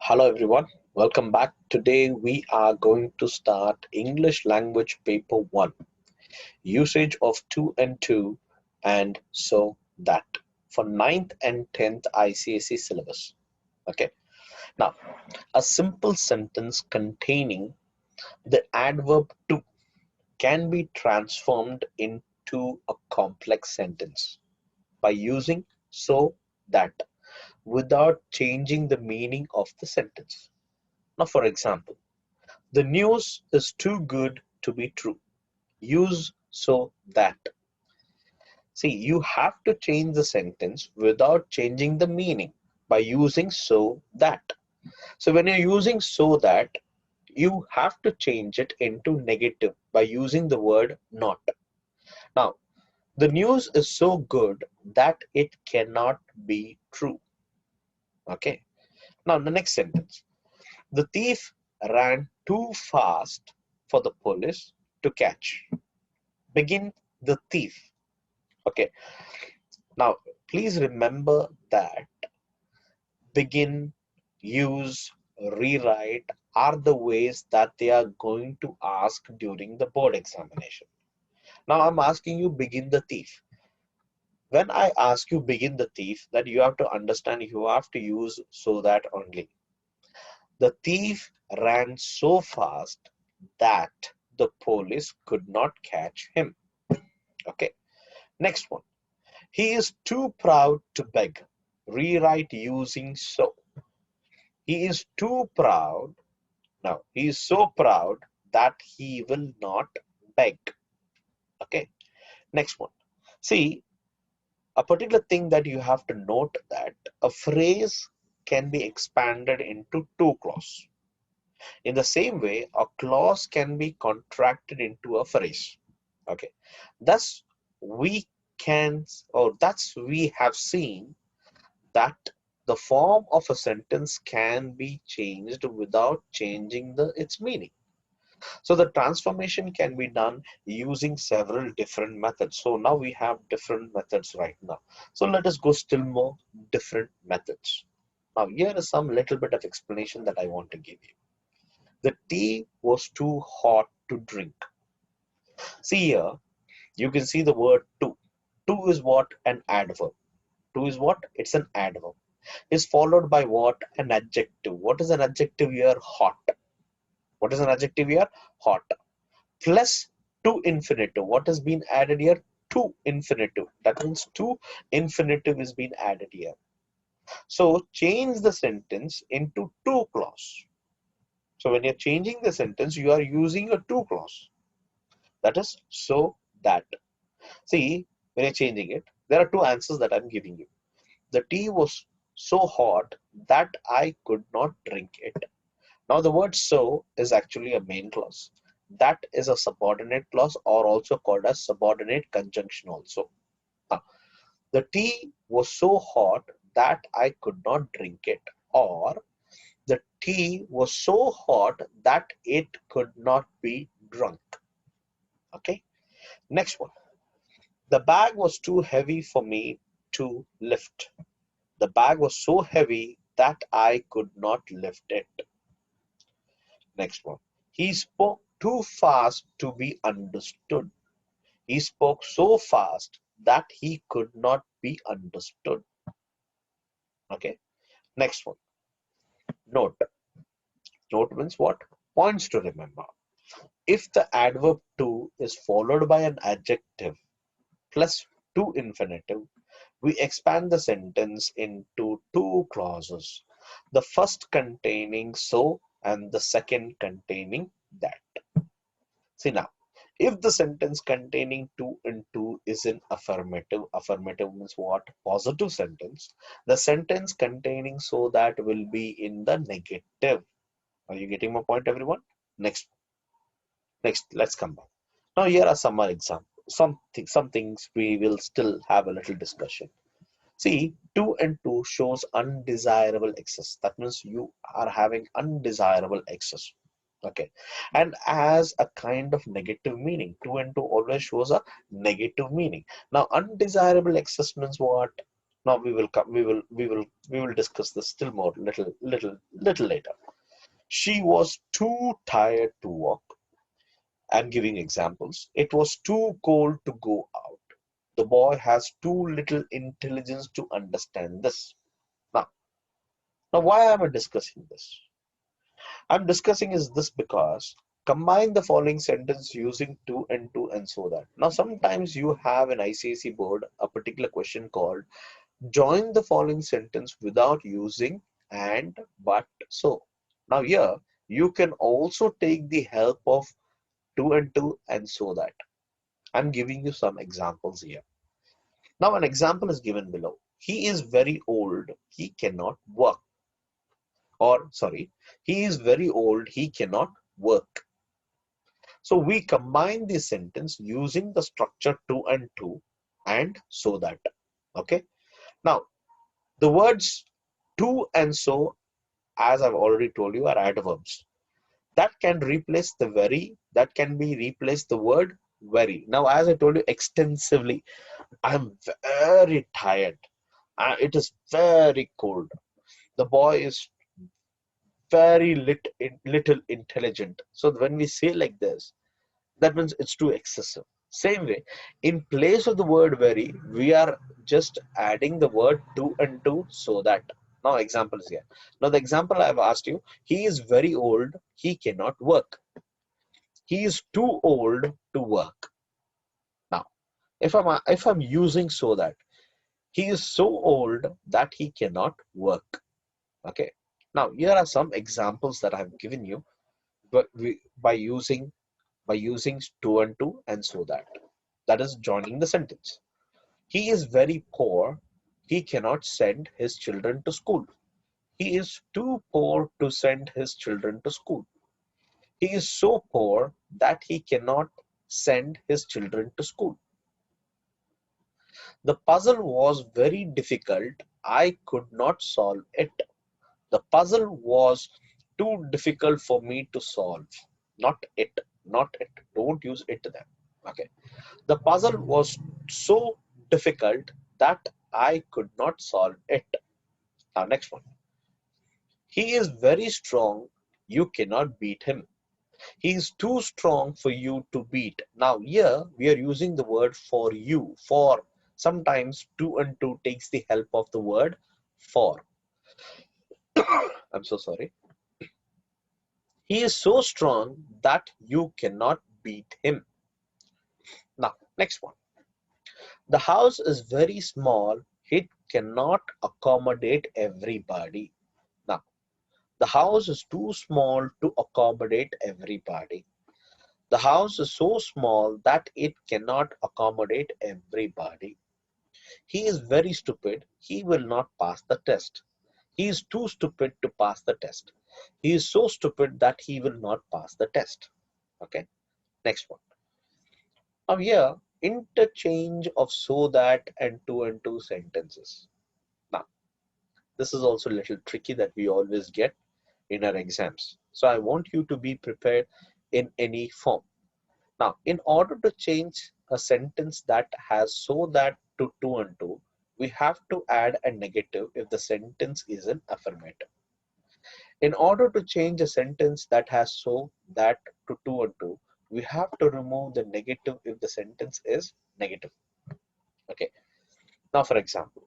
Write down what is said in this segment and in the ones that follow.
Hello everyone, welcome back. Today we are going to start English language paper 1, usage of to and to and so that for ninth and 10th ICSE syllabus. Okay, now a simple sentence containing the adverb to can be transformed into a complex sentence by using so that without changing the meaning of the sentence. Now, for example, the news is too good to be true. Use so that. See, you have to change the sentence without changing the meaning by using so that. So when you're using so that, you have to change it into negative by using the word not. Now, the news is so good that it cannot be true. Okay. Now, the next sentence. The thief ran too fast for the police to catch. Begin the thief. Okay, now please remember that begin, use, rewrite are the ways that they are going to ask during the board examination. Now I'm asking you begin the thief. When I ask you begin the thief, that you have to understand you have to use so that only. The thief ran so fast that the police could not catch him. Okay, next one. He is too proud to beg. Rewrite using so. He is too proud. Now, he is so proud that he will not beg. Okay. Next one. See, a particular thing that you have to note that a phrase can be expanded into two clauses. In the same way, a clause can be contracted into a phrase. Okay. Thus, we can, or thus we have seen that the form of a sentence can be changed without changing its meaning. So the transformation can be done using several different methods. So now we have different methods right now. So let us go still more different methods. Now here is some little bit of explanation that I want to give you. The tea was too hot to drink. See here, you can see the word to. To is what? An adverb. To is what? It's an adverb. Is followed by what? An adjective. What is an adjective here? Hot. What is an adjective here? Hot. Plus to infinitive. What has been added here? To infinitive. That means to infinitive is being added here. So change the sentence into to clause. So when you're changing the sentence, you are using a to clause. That is so that. See, when you're changing it, there are two answers that I'm giving you. The tea was so hot that I could not drink it. Now the word so is actually a main clause. That is a subordinate clause or also called as subordinate conjunction also. Now, the tea was so hot that I could not drink it, or the tea was so hot that it could not be drunk. Okay, next one. The bag was too heavy for me to lift. The bag was so heavy that I could not lift it. Next one. He spoke too fast to be understood. He spoke so fast that he could not be understood. Okay. Next one. Note. Note means what? Points to remember. If the adverb to is followed by an adjective plus to infinitive, we expand the sentence into two clauses. The first containing so and the second containing that. See now, if the sentence containing to and to is in affirmative, affirmative means what? Positive sentence. The sentence containing so that will be in the negative. Are you getting my point, everyone? Next, let's come back. Now here are some more examples. Some things we will still have a little discussion. See, to and to shows undesirable excess. That means you are having undesirable excess. Okay, and as a kind of negative meaning, to and to always shows a negative meaning. Now undesirable excess means what? Now we will discuss this still more little later. She was too tired to walk. I'm giving examples. It was too cold to go out. The boy has too little intelligence to understand this. Now, why am I discussing this? I'm discussing is this because combine the following sentence using two and two and so that. Now, sometimes you have an ICSE board a particular question called join the following sentence without using and, but, so. Now, here you can also take the help of two and two and so that. I'm giving you some examples here. Now, an example is given below. He is very old, he cannot work. Or, sorry, he is very old, he cannot work. So, we combine this sentence using the structure two and so that. Okay. Now, the words to and so, as I've already told you, are adverbs. That can replace the very, that can be replaced the word very. Now, as I told you extensively, I'm very tired. It is very cold. The boy is very little intelligent. So when we say like this, that means it's too excessive. Same way, in place of the word very, we are just adding the word to and to so that. Now example is here. Now the example I've asked you, he is very old, he cannot work. He is too old to work. Now, if I'm using so that, he is so old that he cannot work. Okay. Now here are some examples that I've given you, but by using to and to and so that. That is joining the sentence. He is very poor. He cannot send his children to school. He is too poor to send his children to school. He is so poor that he cannot send his children to school. The puzzle was very difficult. I could not solve it. The puzzle was too difficult for me to solve. Not it. Not it. Don't use it then. Okay. The puzzle was so difficult that I could not solve it. Now, next one. He is very strong. You cannot beat him. He is too strong for you to beat. Now, here we are using the word for you. For sometimes two and two takes the help of the word for. I'm so sorry. He is so strong that you cannot beat him. Now, next one. The house is very small. It cannot accommodate everybody. Now, the house is too small to accommodate everybody. The house is so small that it cannot accommodate everybody. He is very stupid. He will not pass the test. He is too stupid to pass the test. He is so stupid that he will not pass the test. Okay, next one. Now here, interchange of so that and two sentences. Now, this is also a little tricky that we always get in our exams. So I want you to be prepared in any form. Now, in order to change a sentence that has so that to two and two, we have to add a negative if the sentence is an affirmative. In order to change a sentence that has so that to two and two, we have to remove the negative if the sentence is negative. Okay. Now, for example,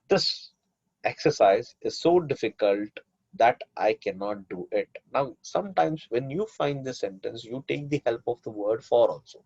this exercise is so difficult that I cannot do it. Now, sometimes when you find the sentence, you take the help of the word for also.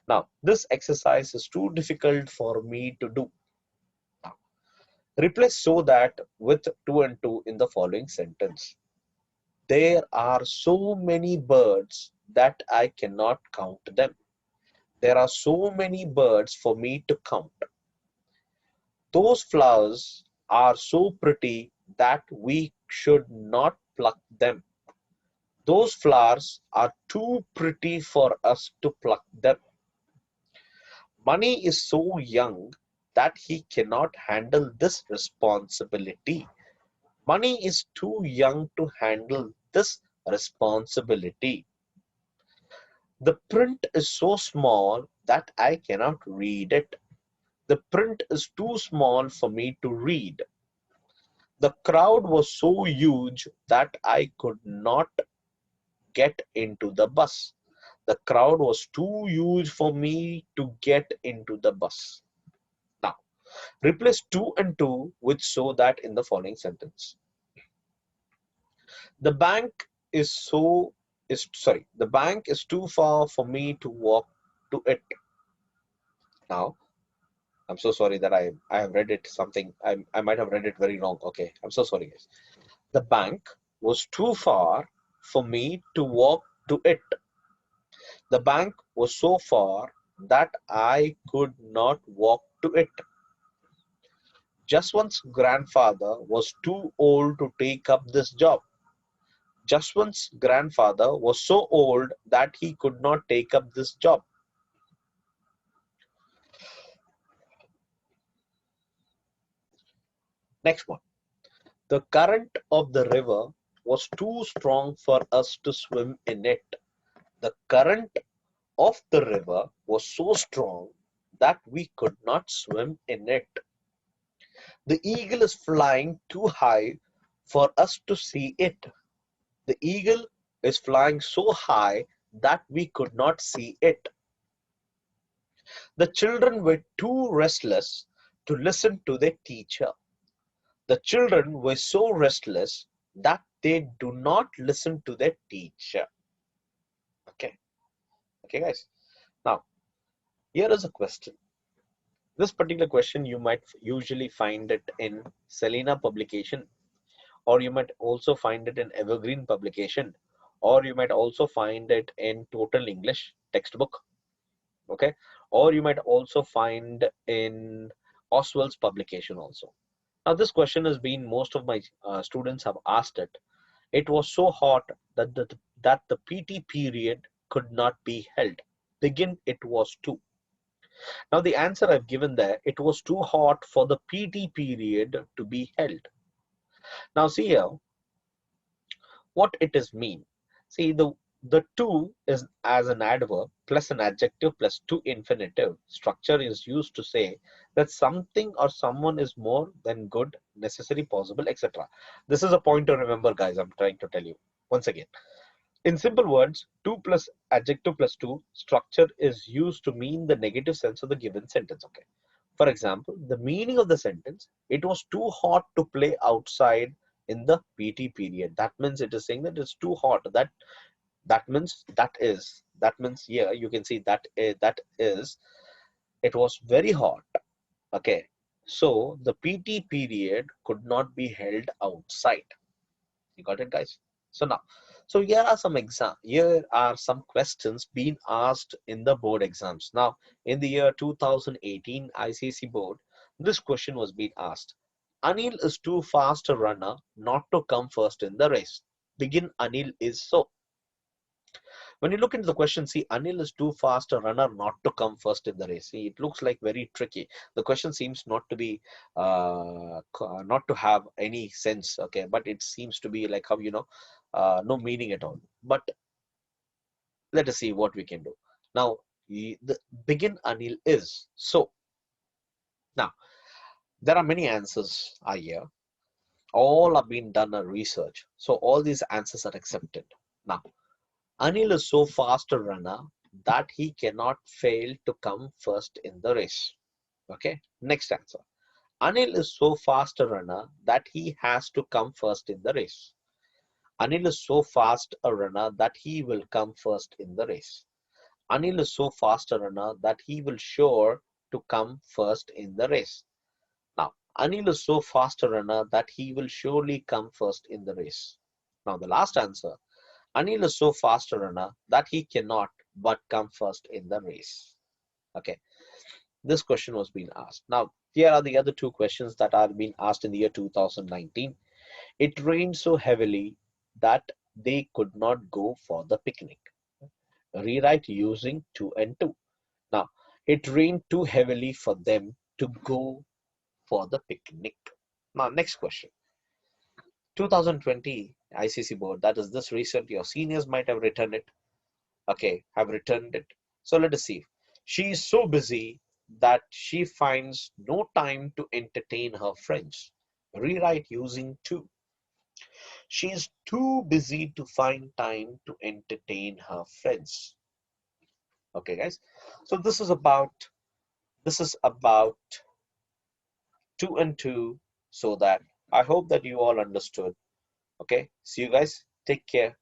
Now, this exercise is too difficult for me to do. Now, replace so that with two and two in the following sentence. There are so many birds that I cannot count them. There are so many birds for me to count. Those flowers are so pretty that we should not pluck them. Those flowers are too pretty for us to pluck them. Money is so young that he cannot handle this responsibility. Money is too young to handle this responsibility. The print is so small that I cannot read it. The print is too small for me to read. The crowd was so huge that I could not get into the bus. The crowd was too huge for me to get into the bus. Now, replace two and two with so that in the following sentence. The bank is so is sorry, the bank is too far for me to walk to it. Now, I'm so sorry that I have read it something. I might have read it very wrong. Okay, I'm so sorry, guys. The bank was too far for me to walk to it. The bank was so far that I could not walk to it. Jaswant's grandfather was too old to take up this job. Jaswant's grandfather was so old that he could not take up this job. Next one. The current of the river was too strong for us to swim in it. The current of the river was so strong that we could not swim in it. The eagle is flying too high for us to see it. The eagle is flying so high that we could not see it. The children were too restless to listen to their teacher. The children were so restless that they do not listen to their teacher. Okay, okay, guys. Now, here is a question. This particular question you might usually find it in Selena publication, or you might also find it in Evergreen publication, or you might also find it in Total English textbook. Okay, or you might also find in Oswald's publication also. Now, this question has been most of my students have asked it. It was so hot that the PT period could not be held. Begin it was too. Now the answer I've given there, it was too hot for the PT period to be held. Now see here, what it is mean. See the two is as an adverb plus an adjective plus two infinitive structure is used to say that something or someone is more than good, necessary, possible, etc. This is a point to remember, guys. I'm trying to tell you once again. In simple words, 2 plus adjective plus 2 structure is used to mean the negative sense of the given sentence. Okay. For example, the meaning of the sentence, it was too hot to play outside in the PT period. That means it is saying that it's too hot. That means here you can see that is it was very hot. Okay. So the PT period could not be held outside. You got it, guys? So now, so here are some questions being asked in the board exams. Now, in the year 2018 ICSE board, this question was being asked. Anil is too fast a runner not to come first in the race. Begin Anil is so. When you look into the question, see, Anil is too fast a runner not to come first in the race. See, it looks like very tricky. The question seems not to be, not to have any sense, okay, but it seems to be like how, no meaning at all. But let us see what we can do. Now, the begin Anil is so. Now, there are many answers are here. All have been done a research. So all these answers are accepted. Now, Anil is so fast a runner that he cannot fail to come first in the race. Okay, next answer. Anil is so fast a runner that he has to come first in the race. Anil is so fast a runner that he will come first in the race. Anil is so fast a runner that he will sure to come first in the race. Now, Anil is so fast a runner that he will surely come first in the race. Now, the last answer. Anil is so fast a runner that he cannot but come first in the race. Okay, this question was being asked. Now, here are the other two questions that are being asked in the year 2019. It rained so heavily that they could not go for the picnic. Rewrite using two and two. Now, it rained too heavily for them to go for the picnic. Now, next question. 2020 ICC board, that is this recent, your seniors might have written it. Okay, have returned it. So let us see. She is so busy that she finds no time to entertain her friends. Rewrite using to. She's too busy to find time to entertain her friends. Okay, guys. So this is about two and two, so that I hope that you all understood. Okay. See you guys. Take care.